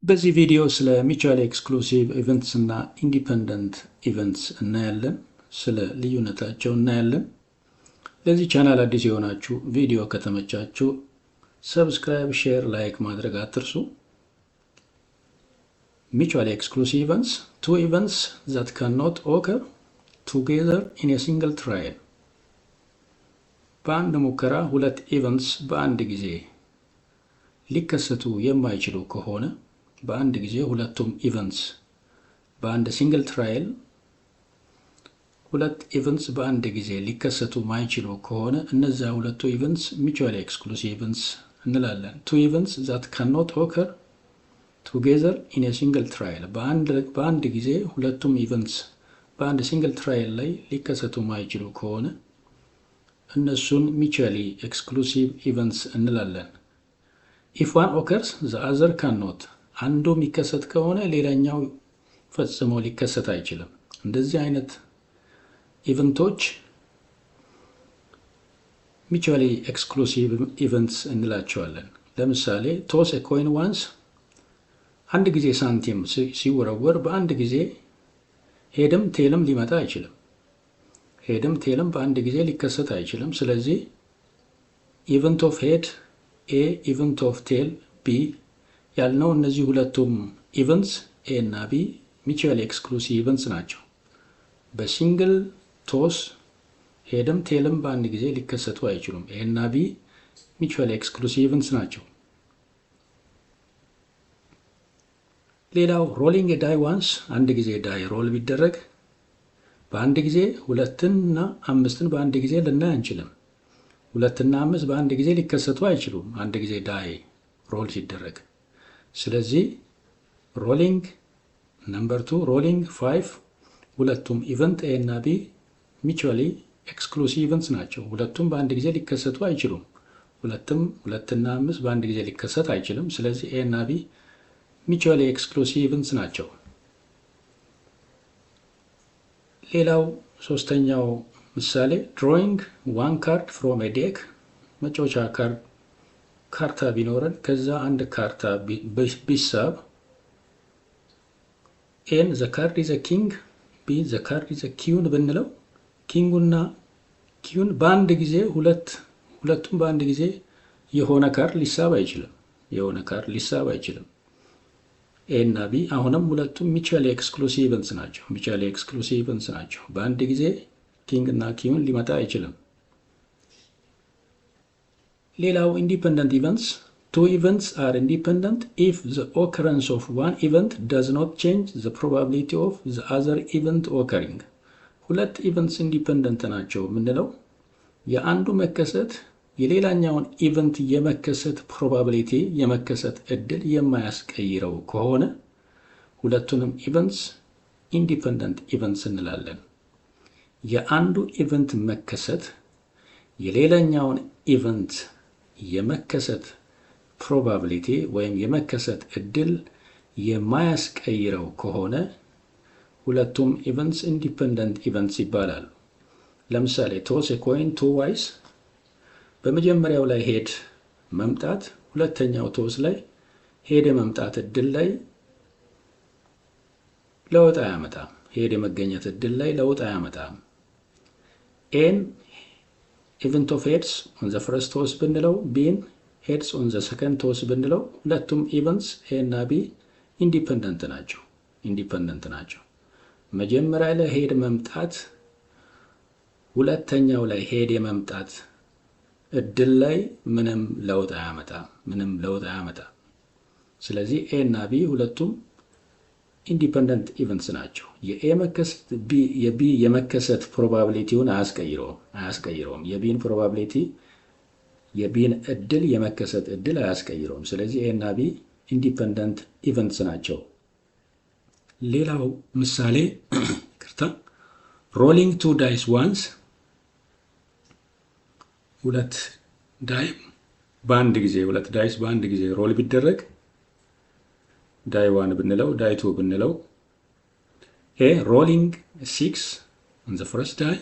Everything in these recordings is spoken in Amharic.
በዚህ ቪዲዮ ስለ ሚቹዋሊ ኤክስክሉሲቭ ኢቨንትስ እና ኢንዲፐንደንት ኢቨንትስ እናያለን። ስለ ልዩነታቸው እናያለን። ለዚህ ቻናል አዲስ የሆናችሁ ቪዲዮ ከተመቻችሁ ሰብስክራይብ፣ ሼር፣ ላይክ ማድረግ አትርሱ። ሚቹዋሊ ኤክስክሉሲቭ ኢቨንትስ two events that cannot occur together in a single trial። በአንድ ሙከራ ሁለት ኢቨንትስ በአንድ ጊዜ ሊከሰቱ የማይችሉ ከሆነ በአንድ ጊዜ ሁለቱም ኢቨንትስ በአንድ ሲንግል ትራይል ሁለት ኢቨንትስ በአንድ ጊዜ ሊከሰቱ ማይችሉ ከሆነ እነዚያ ሁለቱ ኢቨንትስ ሚቹዋሊ ኤክስክሉሲቭ ኢቨንትስ እንላለን። two events that cannot occur together in a single trial በአንድ ጊዜ ሁለቱም ኢቨንትስ በአንድ ሲንግል ትራይል ላይ ሊከሰቱ ማይችሉ ከሆነ እነሱን ሚቹዋሊ ኤክስክሉሲቭ ኢቨንትስ እንላለን። if one occurs the other cannot አንዱ የሚከሰት ከሆነ ሌላኛው ፈጽሞ ሊከሰት አይችልም። እንደዚህ አይነት ኢቨንቶች ሚቹዋሊ ኤክስክሉሲቭ ኢቨንትስ እንላቸዋለን። ለምሳሌ ቶስ a coin once አንድ ጊዜ ሳንቲም ሲወረወር በአንድ ጊዜ ሄድም ቴልም ሊመጣ አይችልም። ሄድም ቴልም በአንድ ጊዜ ሊከሰት አይችልም። ስለዚህ ኢቨንት ኦፍ ሄድ ኤ፣ ኢቨንት ኦፍ ቴል ቢ ያልነው እነዚህ ሁለቱም ኢቨንትስ ኤ እና ቢ ሚቹዋሊ ኤክስክሉሲቭ ኢቨንትስ ናቸው። በሲንግል ቶስ ሄድም ቴልም በአንድ ጊዜ ሊከሰቱ አይችሉም። ኤ እና ቢ ሚቹዋሊ ኤክስክሉሲቭ ኢቨንትስ ናቸው። ሌላው ሮሊንግ ዳይ ዋንስ አንድ ጊዜ ዳይ ሮል ቢደረግ በአንድ ጊዜ ሁለትን እና አምስትን በአንድ ጊዜ ልናይ አንችልም። ሁለትና አምስት በአንድ ጊዜ ሊከሰቱ አይችሉም አንድ ጊዜ ዳይ ሮል ሲደረግ። ስለዚህ ሮሊንግ ነምበር 2 ሮሊንግ 5 ሁለቱም ኢቨንት ኤ እና ቢ ሚቹዋሊ ኤክስክሉሲቭ ኢቨንትስ ናቸው። ሁለቱም በአንድ ጊዜ ሊከሰቱ አይችሉም። ሁለትና አምስት በአንድ ጊዜ ሊከሰት አይችልም። ስለዚህ ኤ እና ቢ ሚቹዋሊ ኤክስክሉሲቭ ኢቨንትስ ናቸው። ሌላው ሶስተኛው ምሳሌ ድሮይንግ ዋን ካርድ ፍሮም ኤ ዴክ መጫወቻ ካርታ ቢኖረን ከዛ አንድ ካርታ ቢሳብ ኤን ዘ ካርድ ኢዝ ኪንግ ቢ ዘ ካርድ ኢዝ ኪውን ብንለው ኪንጉና ኪውን በአንድ ጊዜ ሁለቱም በአንድ ጊዜ የሆነ ካርድ ሊሳብ አይችልም። ኤ እና ቢ አሁንም ሁለቱም ሚቹዋሊ ኤክስክሉሲቭ ኢቨንትስ ናቸው። በአንድ ጊዜ ኪንግ እና ኪውን ሊመጣ አይችልም። ሌላው ኢንዲፐንደንት ኢቨንትስ two events are independent if the occurrence of one event does not change the probability of the other event occurring። ሁለት ኢቨንትስ ኢንዲፐንደንት ናቸው የምንለው የአንዱ መከሰት የሌላኛውን ኢቨንት የመከሰት ፕሮባቢሊቲ የመከሰት እድል የማያስቀይረው ከሆነ ሁለቱንም ኢቨንትስ ኢንዲፐንደንት ኢቨንትስ እንላለን። የአንዱ ኢቨንት መከሰት የሌላኛውን ኢቨንት የመከሰት ፕሮባቢሊቲ ወይም የመከሰት እድል የማያስቀይረው ከሆነ ሁለቱም ኢቨንትስ ኢንዲፐንደንት ኢቨንትስ ይባላሉ። ለምሳሌ ቶስ ኤ ኮይን ቱ ዋይስ በመጀመሪያው ላይ ሄድ መምጣት ሁለተኛው ቶስ ላይ ሄድ የመምጣት እድል ላይ ለውጥ አያመጣም። ሄድ የመገኘት እድል ላይ ለውጥ አያመጣም። ኤን ኢቨንት ኦፍ ሄድስ ኦን ዘ ፈርስት ቶስ ብንለው ቢን ሄድስ ኦን ዘ ሰከንድ ቶስ ብንለው ሁለቱም ኢቨንትስ ኤ እና ቢ ኢንዲፐንደንት ናቸው። መጀመሪያ ላይ ሄድ መምጣት ሁለተኛው ላይ ሄድ የመምጣት እድል ላይ ምንም ለውጥ አያመጣም። ስለዚህ ኤ እና ቢ ሁለቱም ኢንዲፐንደንት ኢቨንትስ ናቸው። የቢ የመከሰት ፕሮባቢሊቲውን አያስቀይረውም። የቢን ፕሮባቢሊቲ የቢን እድል የመከሰት እድል አያስቀይረውም። ስለዚህ ኤ እና ቢ ኢንዲፐንደንት ኢቨንትስ ናቸው። ሌላው ምሳሌ ሮሊንግ ቱ ዳይስ ዋንስ ሁለት ዳይስ በአንድ ጊዜ ሮል ቢደረግ ዳይ 1 ብንለው ዳይ 2 ብንለው ኤ ሮሊንግ 6 ኦን ዘ ፈርስት ዳይ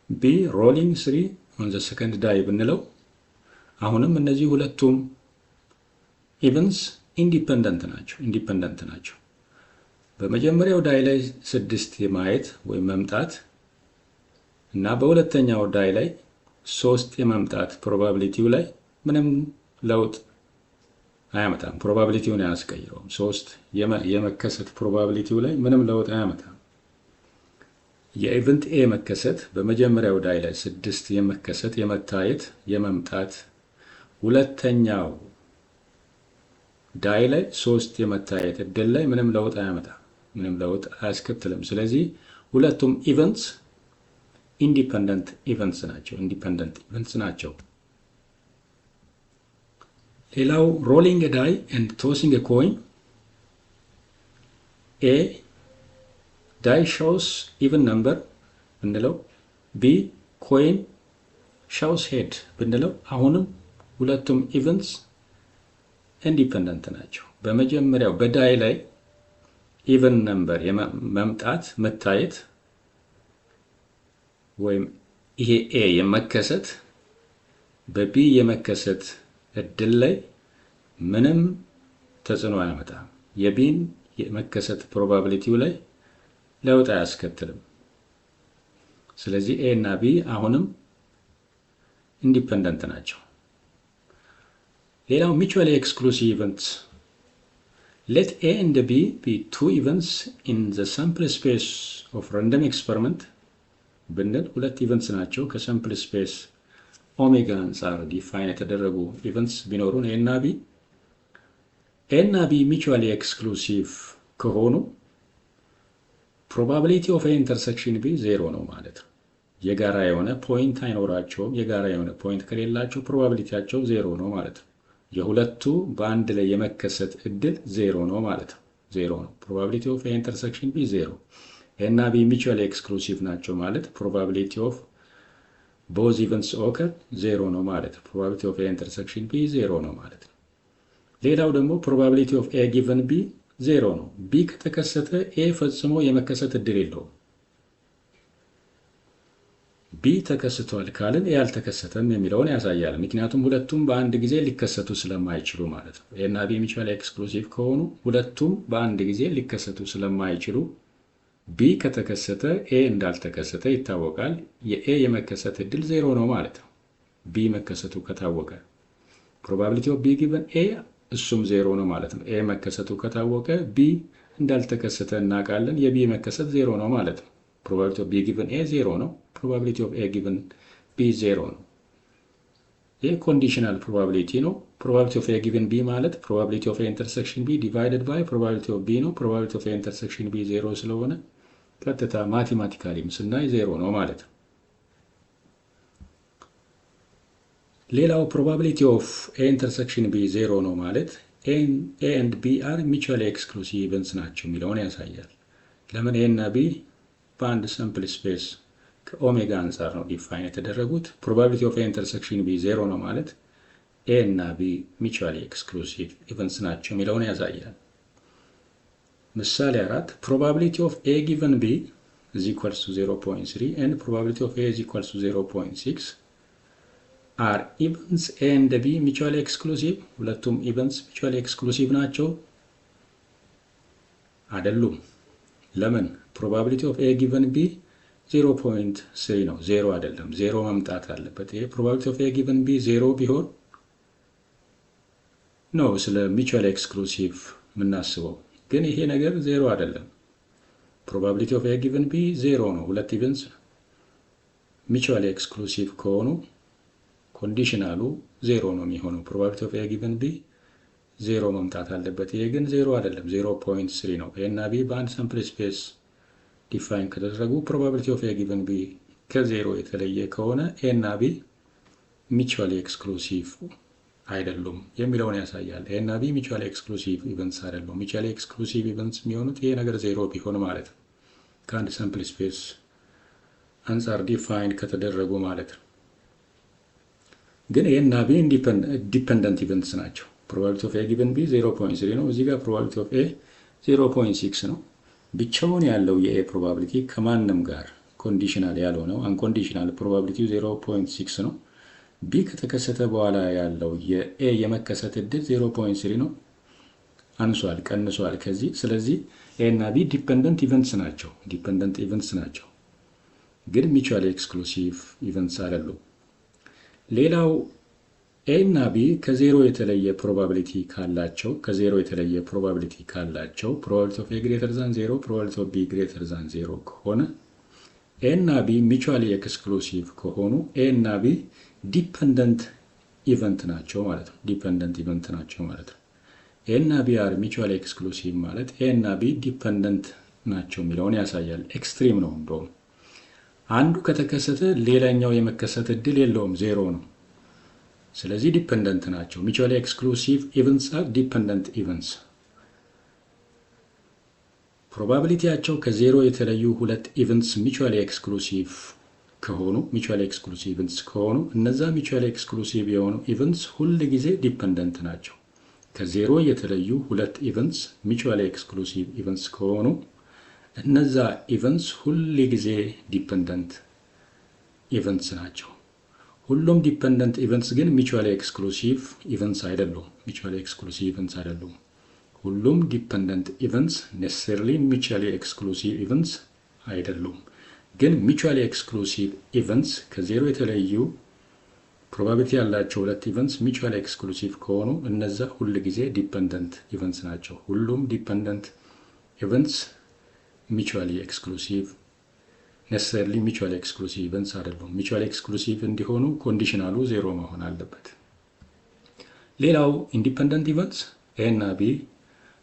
ቢ ሮሊንግ 3 ኦን ዘ ሰከንድ ዳይ ብንለው አሁንም እነዚህ ሁለቱም ኢቨንትስ ኢንዲፐንደንት ናቸው። በመጀመሪያው ዳይ ላይ 6 የማየት ወይም መምጣት እና በሁለተኛው ዳይ ላይ 3 የመምጣት ፕሮባቢሊቲው ላይ ምንም ለውጥ አያመጣም። ፕሮባቢሊቲውን አያስቀይረውም። 3 የመከሰት ፕሮባቢሊቲው ላይ ምንም ለውጥ አያመጣም። የኢቨንት ኤ መከሰት በመጀመሪያው ዳይ ላይ 6 የመከሰት የመታየት የመምጣት ሁለተኛው ዳይ ላይ 3 የመታየት እድል ላይ ምንም ለውጥ አያመጣም፣ ምንም ለውጥ አያስከትልም። ስለዚህ ሁለቱም ኢቨንትስ ኢንዲፐንደንት ኢቨንትስ ናቸው። ሌላው ሮሊንግ ዳይ ኤንድ ቶሲንግ ኮይን ኤ ዳይ ሾውስ ኢቨን ነምበር ብንለው ቢ ኮይን ሾውስ ሄድ ብንለው አሁንም ሁለቱም ኢቨንትስ ኢንዲፐንደንት ናቸው። በመጀመሪያው በዳይ ላይ ኢቨን ነምበር መምጣት መታየት ወይም ይሄ ኤ የመከሰት በቢ የመከሰት እድል ላይ ምንም ተጽዕኖ አያመጣም። የቢን የመከሰት ፕሮባቢሊቲው ላይ ለውጥ አያስከትልም። ስለዚህ ኤ እና ቢ አሁንም ኢንዲፐንደንት ናቸው። ሌላው mutually exclusive events. Let A and B be two events in the sample space of random experiment ብንል ሁለት ኢቨንትስ ናቸው ከሳምፕል ስፔስ ኦሜጋ አንጻር ዲፋይን የተደረጉ ኢቨንትስ ቢኖሩን ኤ እና ቢ ሚቹዋሊ ኤክስክሉሲቭ ከሆኑ ፕሮባቢሊቲ ኦፍ ኤ ኢንተርሴክሽን ቢ 0 ነው ማለት ነው። የጋራ የሆነ ፖይንት አይኖራቸውም። የጋራ የሆነ ፖይንት ከሌላቸው ፕሮባቢሊቲያቸው 0 ነው ማለት ነው። የሁለቱ በአንድ ላይ የመከሰት እድል 0 ነው ማለት ነው። 0 ነው። ፕሮባቢሊቲ ኦፍ ኤ ኢንተርሴክሽን ቢ 0። ኤ እና ቢ ሚቹዋሊ ኤክስክሉሲቭ ናቸው ማለት ፕሮባቢሊቲ ኦፍ ቦዝ ኢቨንትስ ኦከር 0 ነው ማለት ነው። ፕሮባቢሊቲ ኦፍ ኤ ኢንተርሴክሽን ቢ 0 ነው ማለት ነው። ሌላው ደግሞ ፕሮባቢሊቲ ኦፍ ኤ ጊቨን ቢ 0 ነው። ቢ ከተከሰተ ኤ ፈጽሞ የመከሰት እድል የለውም። ቢ ተከስቷል ካልን ኤ አልተከሰተም የሚለውን ያሳያል። ምክንያቱም ሁለቱም በአንድ ጊዜ ሊከሰቱ ስለማይችሉ ማለት ነው። ኤ እና ቢ ሚቹዋሊ ኤክስክሉሲቭ ከሆኑ ሁለቱም በአንድ ጊዜ ሊከሰቱ ስለማይችሉ ቢ ከተከሰተ ኤ እንዳልተከሰተ ይታወቃል። የኤ የመከሰት እድል 0 ነው ማለት ነው። ቢ መከሰቱ ከታወቀ ፕሮባቢሊቲ ኦፍ ቢ ጊቨን ኤ እሱም 0 ነው ማለት ነው። ኤ መከሰቱ ከታወቀ ቢ እንዳልተከሰተ እናውቃለን። የቢ መከሰት 0 ነው ማለት ነው። ፕሮባቢሊቲ ኦፍ ቢ ጊቨን ኤ 0 ነው። ፕሮባቢሊቲ ኦፍ ኤ ጊቨን ቢ 0 ነው። ይህ ኮንዲሽናል ፕሮባቢሊቲ ነው። ፕሮባቢሊቲ ኦፍ ኤ ጊቨን ቢ ማለት ፕሮባቢሊቲ ኦፍ ኤ ኢንተርሴክሽን ቢ ዲቫይደድ ባይ ፕሮባቢሊቲ ኦፍ ቢ ነው። ፕሮባቢሊቲ ኦፍ ኤ ኢንተርሴክሽን ቢ 0 ስለሆነ ቀጥታ ማቴማቲካሊም ስናይ 0 ነው ማለት ነው። ሌላው ፕሮባቢሊቲ ኦፍ ኤ ኢንተርሴክሽን ቢ 0 ነው ማለት ኤ ኤንድ ቢ አር ሚቹዋሊ ኤክስክሉሲቭ ኢቨንትስ ናቸው የሚለውን ያሳያል። ለምን ኤ እና ቢ በአንድ ሳምፕል ስፔስ ከኦሜጋ አንጻር ነው ዲፋይን የተደረጉት። ፕሮባቢሊቲ ኦፍ ኤ ኢንተርሴክሽን ቢ 0 ነው ማለት ኤ እና ቢ ሚቹዋሊ ኤክስክሉሲቭ ኢቨንትስ ናቸው የሚለውን ያሳያል። ምሳሌ 4 ፕሮባቢሊቲ ኦፍ ኤ ጊቨን ቢ is equals to 0.3 and probability of A is equals to 0.6 are events A and B mutually exclusive? ሁለቱም events mutually exclusive ናቸው አይደሉም። ለምን? probability of A given B 0.3 ነው፣ 0 አይደለም። 0 መምጣት አለበት። ይሄ probability of A given B 0 ቢሆን ነው ስለ mutually exclusive የምናስበው። ግን ይሄ ነገር 0 አይደለም። probability of A given B 0 ነው። ሁለት ኢቨንትስ mutually exclusive ከሆኑ ኮንዲሽናሉ 0 ነው የሚሆነው። probability of A given B 0 መምጣት አለበት። ይሄ ግን 0 አይደለም፣ 0.3 ነው። A እና B በአንድ ሳምፕል ስፔስ ዲፋይን ከተደረጉ probability of A given B ከ0 የተለየ ከሆነ A እና B mutually exclusive አይደሉም የሚለውን ያሳያል። ኤ እና ቢ ሚቹዋሊ ኤክስክሉሲቭ ኢቨንትስ አይደሉም። ሚቹዋሊ ኤክስክሉሲቭ ኢቨንትስ የሚሆኑት ይሄ ነገር 0 ቢሆን ማለት ነው፣ ከአንድ ሳምፕል ስፔስ አንጻር ዲፋይን ከተደረጉ ማለት ነው። ግን ኤ እና ቢ ዲፔንደንት ኢቨንትስ ናቸው። ፕሮባቢሊቲ ኦፍ ኤ ጊቨን ቢ 0.3 ነው። እዚህ ጋር ፕሮባቢሊቲ ኦፍ ኤ 0.6 ነው። ብቻውን ያለው የኤ ፕሮባቢሊቲ ከማንም ጋር ኮንዲሽናል ያልሆነው አንኮንዲሽናል ፕሮባቢሊቲው 0.6 ነው። ቢ ከተከሰተ በኋላ ያለው የኤ የመከሰት እድል 0.3 ነው። አንሷል ቀንሷል ከዚህ። ስለዚህ ኤ እና ቢ ዲፔንደንት ኢቨንትስ ናቸው ግን ሚቹዋሊ ኤክስክሉሲቭ ኢቨንትስ አይደሉም። ሌላው ኤ እና ቢ ከዜሮ የተለየ ፕሮባቢሊቲ ካላቸው ፕሮባቢሊቲ ኦፍ ኤ ግሬተር ዛን 0 ፕሮባቢሊቲ ኦፍ ቢ ግሬተር ዛን 0 ከሆነ ኤ እና ቢ ሚቹዋሊ ኤክስክሉሲቭ ከሆኑ ኤ እና ቢ ዲፔንደንት ኢቨንት ናቸው ማለት ነው። ኤ እና ቢ አር ሚቹዋሊ ኤክስክሉሲቭ ማለት ኤ እና ቢ ዲፔንደንት ናቸው የሚለውን ያሳያል። ኤክስትሪም ነው። እንደውም አንዱ ከተከሰተ ሌላኛው የመከሰት እድል የለውም፣ ዜሮ ነው። ስለዚህ ዲፔንደንት ናቸው። ሚቹዋሊ ኤክስክሉሲቭ ኢቨንትስ አር ዲፔንደንት ኢቨንትስ። ፕሮባቢሊቲያቸው ከዜሮ የተለዩ ሁለት ኢቨንትስ ሚቹዋሊ ኤክስክሉሲቭ ኢቨንትስ ከሆኑ እነዛ ሚቹዋሊ ኤክስክሉሲቭ የሆኑ ኢቨንትስ ሁል ጊዜ ዲፔንደንት ናቸው። ከዜሮ የተለዩ ሁለት ኢቨንትስ ሚቹዋሊ ኤክስክሉሲቭ ኢቨንትስ ከሆኑ እነዛ ኢቨንትስ ሁል ጊዜ ዲፔንደንት ኢቨንትስ ናቸው። ሁሉም ዲፔንደንት ኢቨንትስ ግን ሚቹዋሊ ኤክስክሉሲቭ ኢቨንትስ አይደሉም። ሁሉም ዲፔንደንት ኢቨንትስ ኔሴሰርሊ ሚቹዋሊ ኤክስክሉሲቭ ኢቨንትስ አይደሉም። ግን ሚቹዋሊ ኤክስክሉሲቭ ኢቨንትስ ከዜሮ የተለዩ ፕሮባቢሊቲ ያላቸው ሁለት ኢቨንትስ ሚቹዋሊ ኤክስክሉሲቭ ከሆኑ እነዛ ሁል ጊዜ ዲፔንደንት ኢቨንትስ ናቸው። ሁሉም ዲፔንደንት ኢቨንትስ ሚቹዋሊ ኤክስክሉሲቭ ኔሴሰርሊ ሚቹዋሊ ኤክስክሉሲቭ ኢቨንትስ አይደሉም። ሚቹዋሊ ኤክስክሉሲቭ እንዲሆኑ ኮንዲሽናሉ ዜሮ መሆን አለበት። ሌላው ኢንዲፔንደንት ኢቨንትስ ኤ እና ቢ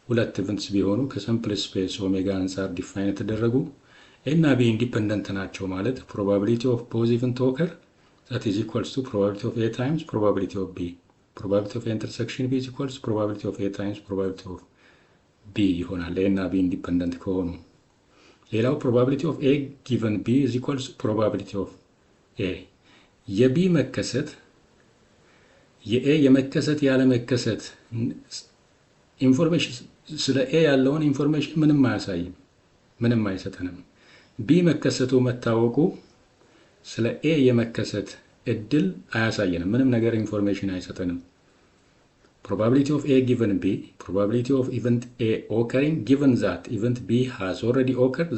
ሁለት ኢቨንትስ ቢሆኑ ከሳምፕል ስፔስ ኦሜጋ አንጻር ዲፋይን የተደረጉ ኤ እና ቢ ኢንዲፔንደንት ናቸው ማለት ፕሮባቢሊቲ ኦፍ ቦዝ ኢቨንት ኦከር that is equals to probability of A times probability of B. Probability of A intersection B is equals to probability of A times probability of B ይሆናል A እና B ኢንዲፔንደንት ከሆኑ። ሌላው probability of A given B is equals to probability of A። የB መከሰት የA የመከሰት ያለ መከሰት ኢንፎርሜሽን ስለ A ያለውን ኢንፎርሜሽን ምንም አያሳይም፣ ምንም አይሰጠንም። B መከሰቱ መታወቁ ስለ ኤ የመከሰት እድል አያሳየንም፣ ምንም ነገር ኢንፎርሜሽን አይሰጠንም። probability of A given B, probability of event A occurring given that event B has already occurred,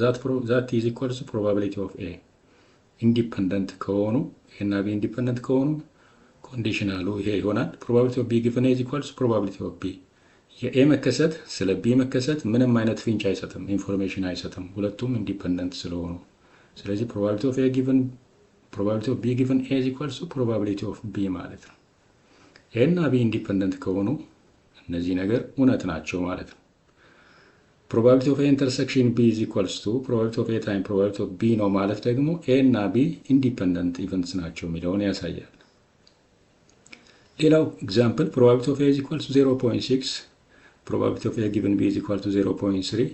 that is equals to probability of A. ኢንዲፔንደንት ከሆኑ ኤ እና ቢ ኢንዲፔንደንት ከሆኑ ኮንዲሽናሉ ይሄ ይሆናል። probability of B given A is equals to probability of B. የኤ መከሰት ስለ ቢ መከሰት ምንም አይነት ፍንጭ አይሰጥም፣ ኢንፎርሜሽን አይሰጥም፣ ሁለቱም ኢንዲፔንደንት ስለሆኑ። ስለዚህ probability of B given A is equals to probability of B ማለት ነው። A እና B ኢንዲፔንደንት ከሆኑ እነዚህ ነገር እውነት ናቸው ማለት ነው። probability of A intersection B is equals to probability of A times probability of B ነው ማለት ደግሞ A እና B ኢንዲፔንደንት ኢቨንትስ ናቸው የሚለውን ያሳያል። ሌላው ኤግዛምፕል probability of A is equals to 0.6 probability of A given B is equals to 0.3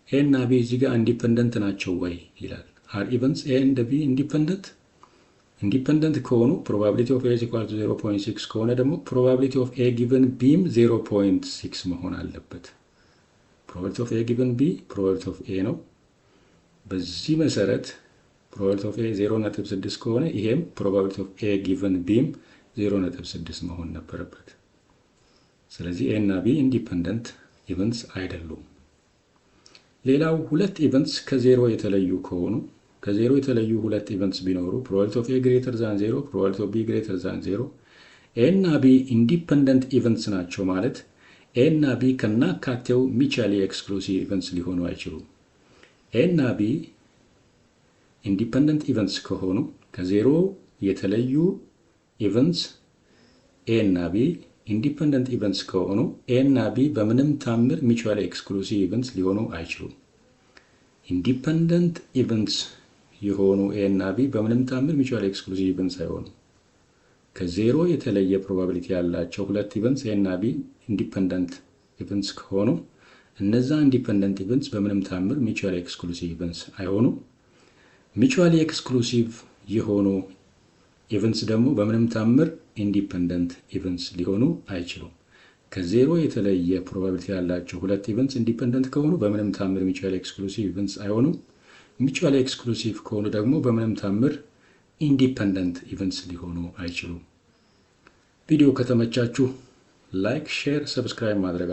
A እና B እዚህ ጋር ኢንዲፔንደንት ናቸው ወይ ይላል። are events A and B ኢንዲፔንደንት ከሆኑ probability of A is equal to 0.6 ከሆነ ደግሞ probability of A given B 0.6 መሆን አለበት። probability of A given B probability of A ነው። በዚህ መሰረት probability of A 0.6 ከሆነ ይሄም probability of A given B 0.6 መሆን ነበረበት። ስለዚህ A እና B ኢንዲፔንደንት ኢቨንትስ አይደሉም። ሌላው ሁለት ኢቨንትስ ከዜሮ የተለዩ ከሆኑ ከዜሮ የተለዩ ሁለት ኢቨንትስ ቢኖሩ probability of A greater than 0 probability of B greater than 0 A እና B ኢንዲፔንደንት ኢቨንትስ ናቸው ማለት A እና B ከናካቴው ሚቹዋሊ ኤክስክሉሲቭ ኢቨንትስ ሊሆኑ አይችሉም። A እና B ኢንዲፔንደንት ኢቨንትስ ከሆኑ ከዜሮ የተለዩ ኢቨንትስ A እና B ኢንዲፔንደንት ኢቨንትስ ከሆኑ A እና B በምንም ታምር ሚቹዋሊ ኤክስክሉሲቭ ኢቨንትስ ሊሆኑ አይችሉም። ኢንዲፔንደንት ኢቨንትስ የሆኑ A እና B በምንም ታምር ሚቹዋሊ ኤክስክሉሲቭ ኢቨንትስ አይሆኑም። ከዜሮ የተለየ ፕሮባቢሊቲ ያላቸው ሁለት ኢቨንትስ A እና B ኢንዲፔንደንት ኢቨንትስ ከሆኑ እነዛ ኢንዲፔንደንት ኢቨንትስ በምንም ታምር ሚቹዋሊ ኤክስክሉሲቭ ኢቨንትስ አይሆኑም። ሚቹዋሊ ኤክስክሉሲቭ የሆኑ ኢቨንትስ ደግሞ በምንም ታምር ኢንዲፔንደንት ኢቨንትስ ሊሆኑ አይችሉም። ከዜሮ የተለየ ፕሮባቢሊቲ ያላቸው ሁለት ኢቨንትስ ኢንዲፔንደንት ከሆኑ በምንም ታምር ሚቹዋሊ ኤክስክሉሲቭ ኢቨንትስ አይሆኑም። ሚቹዋሊ ኤክስክሉሲቭ ከሆኑ ደግሞ በምንም ታምር ኢንዲፔንደንት ኢቨንትስ ሊሆኑ አይችሉም። ቪዲዮ ከተመቻችሁ ላይክ፣ ሼር፣ ሰብስክራይብ ማድረግ